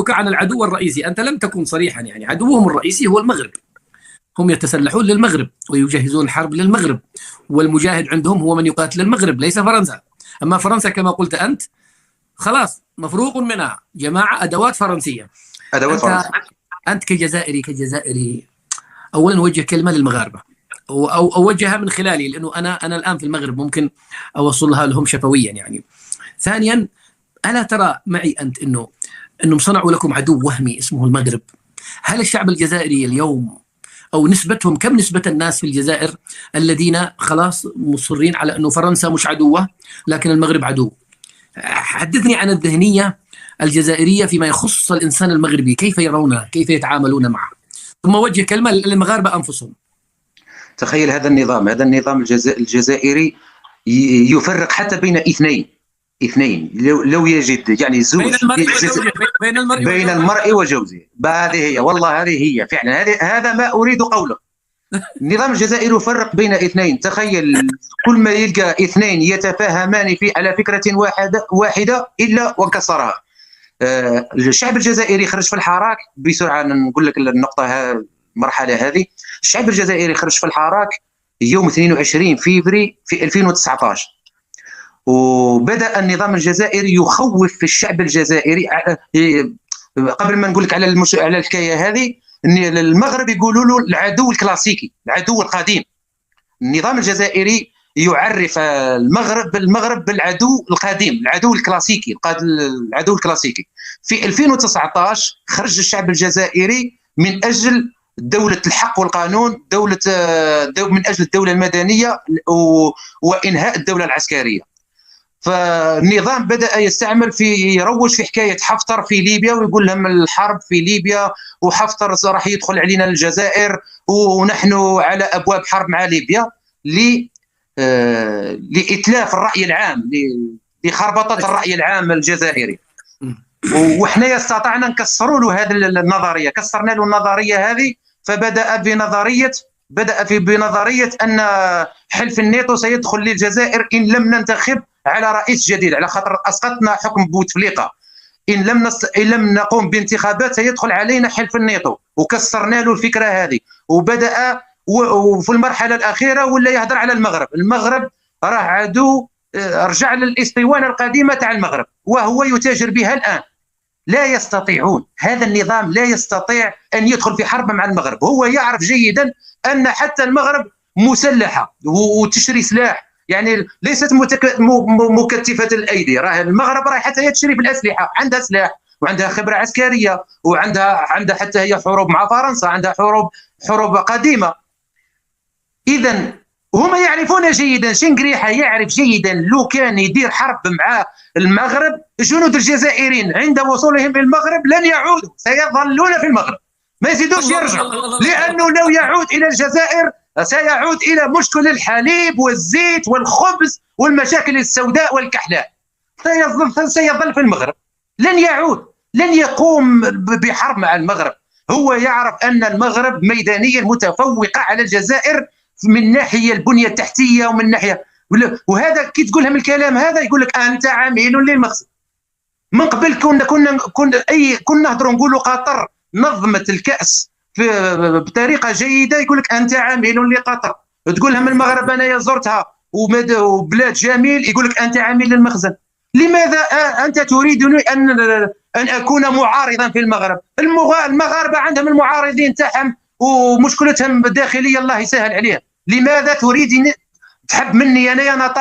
سألتك عن العدو الرئيسي، أنت لم تكن صريحا. يعني عدوهم الرئيسي هو المغرب، هم يتسلحون للمغرب ويجهزون الحرب للمغرب، والمجاهد عندهم هو من يقاتل المغرب ليس فرنسا. أما فرنسا كما قلت أنت خلاص مفروغ منها، جماعة أدوات فرنسية. أنت كجزائري أولا نوجه كلمة للمغاربة أو أوجهها من خلالي، لأنه أنا الآن في المغرب ممكن أوصلها لهم شفويا. يعني ثانيا، ألا ترى معي أنت أنهم صنعوا لكم عدو وهمي اسمه المغرب؟ هل الشعب الجزائري اليوم أو نسبتهم، كم نسبة الناس في الجزائر الذين خلاص مصرين على أنه فرنسا مش عدوة لكن المغرب عدو؟ حدثني عن الذهنية الجزائرية فيما يخص الإنسان المغربي، كيف يرونه، كيف يتعاملون معه، ثم وجه كلمة للمغاربة أنفسهم. تخيل هذا النظام الجزائري يفرق حتى بين اثنين لو يجد يعني زوج بين المرء وجوزه. هذه هي، والله هذه هي فعلا، هذا ما أريد قوله. النظام الجزائري يفرق بين اثنين. تخيل كل ما يلقى اثنين يتفاهمان على فكرة واحدة إلا وكسرها. الشعب الجزائري خرج في الحراك بسرعة. نقول لك النقطة، المرحلة هذه الشعب الجزائري خرج في الحراك يوم 22 فبراير في 2019، وبدأ النظام الجزائري يخوف في الشعب الجزائري. قبل ما نقول لك على الحكاية هذه، ان المغرب يقولوا له العدو الكلاسيكي، العدو القديم. النظام الجزائري يعرف المغرب بالعدو القديم، العدو الكلاسيكي، العدو الكلاسيكي. في 2019 خرج الشعب الجزائري من اجل دولة الحق والقانون، من اجل الدولة المدنية وانهاء الدولة العسكرية. فالنظام بدأ يروج في حكاية حفتر في ليبيا، ويقول لهم الحرب في ليبيا وحفتر راح يدخل علينا الجزائر ونحن على أبواب حرب مع ليبيا، لإتلاف الرأي العام، لخربطة الرأي العام الجزائري. وإحنا استطعنا نكسروا له هذه النظرية، كسرنا له النظرية هذه. فبدأ بنظرية أن حلف الناتو سيدخل للجزائر إن لم ننتخب على رئيس جديد، على خاطر أسقطنا حكم بوتفليقة. إن لم نقوم بانتخابات سيدخل علينا حلف الناتو، وكسرنا له الفكرة هذه. وبدأ وفي المرحلة الأخيرة ولا يهدر على المغرب راه عدو، رجع للإسطوانة القديمة تاع المغرب وهو يتاجر بها الآن. لا يستطيعون، هذا النظام لا يستطيع أن يدخل في حرب مع المغرب. هو يعرف جيدا أن حتى المغرب مسلحة وتشري سلاح، يعني ليست مكتفة الأيدي. راه المغرب راه حتى تشري بالأسلحة، عندها سلاح وعندها خبرة عسكرية وعندها حتى هي حروب مع فرنسا، عندها حروب قديمة. إذا هم يعرفون جيدا، شنقريحة يعرف جيدا لو كان يدير حرب مع المغرب، الجنود الجزائريين عند وصولهم إلى المغرب لن يعودوا، سيظلون في المغرب، ما يزيدوش يرجعوا، لأنه لو يعود إلى الجزائر سيعود إلى مشكل الحليب والزيت والخبز والمشاكل السوداء والكحلاء. سيظل في المغرب، لن يعود، لن يقوم بحرب مع المغرب. هو يعرف أن المغرب ميدانيا متفوقة على الجزائر من ناحية البنية التحتية ومن ناحية، وهذا كي تقول لهم الكلام هذا يقول لك أنت عميل للمغزى. من قبل كنا نهضروا نقولوا قطر نظمت الكأس بطريقة جيدة، يقول لك أنت عميل لقطر. تقول لهم المغرب أنا زرتها وبلاد جميل، يقول لك أنت عميل للمخزن. لماذا أنت تريدني أن أكون معارضا في المغرب؟ المغاربة عندهم المعارضين تاعهم ومشكلتهم الداخلية الله يسهل عليهم. لماذا تريدني تحب مني أنا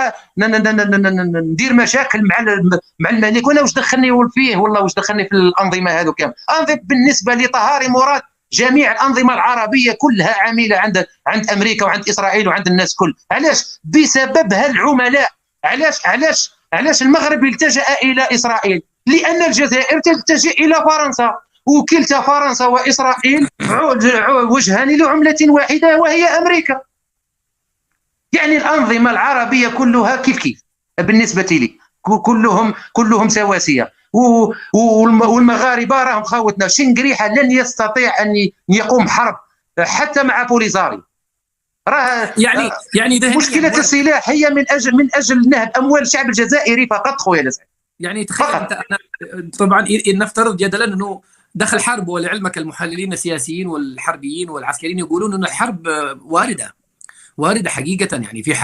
ندير مشاكل مع الملك؟ وانا واش دخلني فيه والله، واش دخلني في الأنظمة هذو كامل؟ أنظمة بالنسبة لطهاري مراد جميع الأنظمة العربية كلها عاملة عند أمريكا وعند إسرائيل وعند الناس كل. علاش؟ بسبب هالعملاء. علاش المغرب التجأ إلى إسرائيل؟ لأن الجزائر تلتجئ إلى فرنسا، وكلتا فرنسا وإسرائيل وجهان لعملة واحدة وهي أمريكا. يعني الأنظمة العربية كلها كيف بالنسبة لي، كلهم سواسية. والمغاربة راهم خاوتنا. شنقريحة لن يستطيع أن يقوم حرب حتى مع بوليزاري. راه يعني مشكلة السلاح هي من أجل نهب أموال الشعب الجزائري فقط خويا لسعد. يعني تخيل أنت طبعا نفترض جدلا أنه دخل حرب. ولعلمك المحللين السياسيين والحربيين والعسكريين يقولون أن الحرب وارده حقيقه، يعني في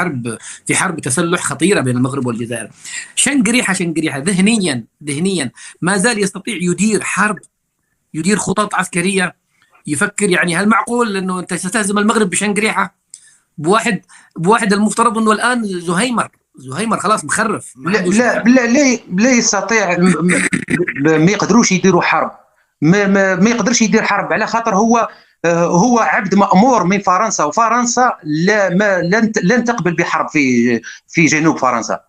حرب تسلح خطيره بين المغرب والجزائر. شنقريحه ذهنيا ما زال يستطيع يدير حرب، يدير خطط عسكريه، يفكر. يعني هل معقول انه انت ستهزم المغرب بشنقريحه بواحد المفترض انه الان زهيمر خلاص مخرف. لا يستطيع. ما يقدروش يديروا حرب، ما يقدرش يدير حرب على خاطر هو عبد مأمور من فرنسا، وفرنسا لن تقبل بحرب في جنوب فرنسا.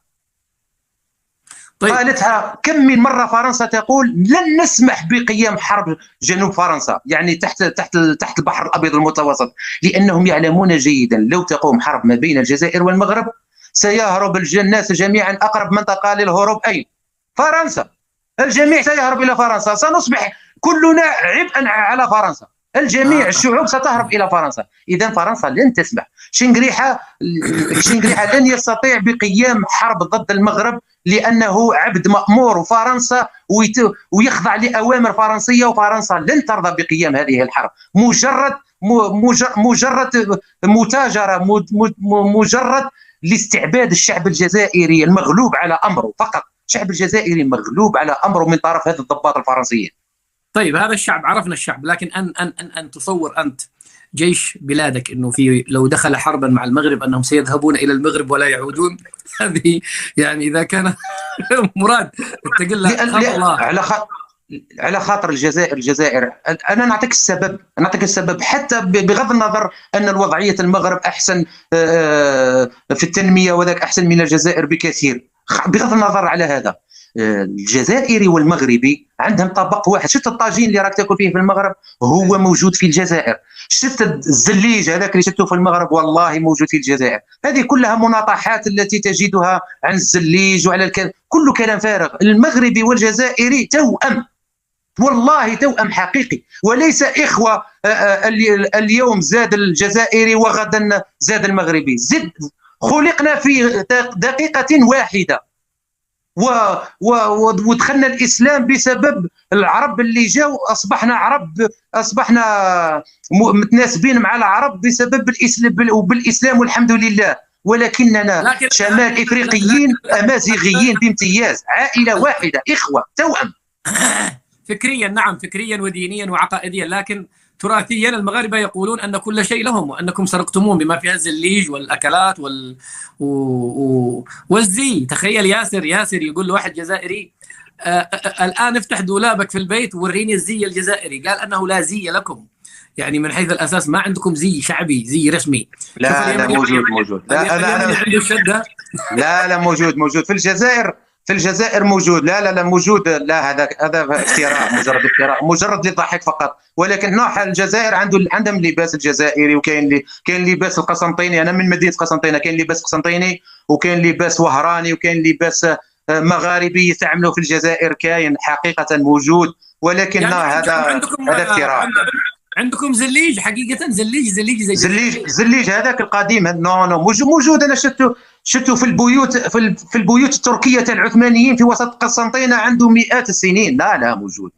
طيب. قالتها كم من مرة فرنسا تقول لن نسمح بقيام حرب جنوب فرنسا، يعني تحت البحر الأبيض المتوسط، لأنهم يعلمون جيدا لو تقوم حرب ما بين الجزائر والمغرب سيهرب الناس جميعا. أقرب منطقة للهروب أين؟ فرنسا. الجميع سيهرب إلى فرنسا، سنصبح كلنا عبئا على فرنسا، الجميع الشعوب ستهرب إلى فرنسا. إذا فرنسا لن تسمح. شنقريحة لن يستطيع بقيام حرب ضد المغرب لأنه عبد مأمور فرنسا ويخضع لأوامر فرنسية، وفرنسا لن ترضى بقيام هذه الحرب. مجرد متاجرة، مجرد لاستعباد الشعب الجزائري المغلوب على أمره فقط. الشعب الجزائري مغلوب على أمره من طرف هذا الضباط الفرنسيين. طيب هذا الشعب، عرفنا الشعب، لكن أن تصور أنت جيش بلادك أنه لو دخل حربا مع المغرب أنهم سيذهبون إلى المغرب ولا يعودون. هذه يعني إذا كان مراد تقول له على خاطر الجزائر. أنا نعطيك السبب حتى بغض النظر أن الوضعية المغرب أحسن في التنمية وذاك أحسن من الجزائر بكثير. بغض النظر على هذا، الجزائري والمغربي عندهم طبق واحد. شفت الطاجين اللي راك تاكل فيه في المغرب هو موجود في الجزائر. شفت الزليج هذاك اللي شفته في المغرب والله موجود في الجزائر. هذه كلها مناطحات التي تجدها عن الزليج وعلى كله كلام فارغ. المغربي والجزائري توأم، والله توأم حقيقي وليس إخوة. اليوم زاد الجزائري وغدا زاد المغربي. خلقنا في دقيقة واحدة ودخلنا الإسلام بسبب العرب اللي جاوا. أصبحنا متناسبين مع العرب بسبب بالإسلام والحمد لله. ولكننا شمال إفريقيين أمازيغيين بامتياز، عائلة واحدة، إخوة توأم. فكريا نعم، فكريا ودينيا وعقائديا، لكن تراثيا المغاربه يقولون ان كل شيء لهم وانكم سرقتمون بما فيها الزليج والاكلات والزي. تخيل ياسر يقول له واحد جزائري الان افتح دولابك في البيت ووريني الزي الجزائري، قال انه لا زي لكم، يعني من حيث الاساس ما عندكم زي شعبي زي رسمي. لا موجود. لا موجود في الجزائر موجود. لا موجود. لا هذا افتراء، مجرد افتراء، مجرد للضحك فقط. ولكن نوع الجزائر عندهم لباس الجزائري، وكاين لباس القسنطيني. انا من مدينه قسنطينه، كاين لباس قسنطيني وكاين لباس وهراني وكاين لباس مغاربي يستعملوا في الجزائر، كاين حقيقه موجود. ولكن يعني هذا افتراء. عندكم زليج حقيقه؟ زليج هذاك القديم. نو موجود. انا شفته في البيوت التركيه العثمانيين في وسط قسنطينه عنده مئات السنين. لا موجود.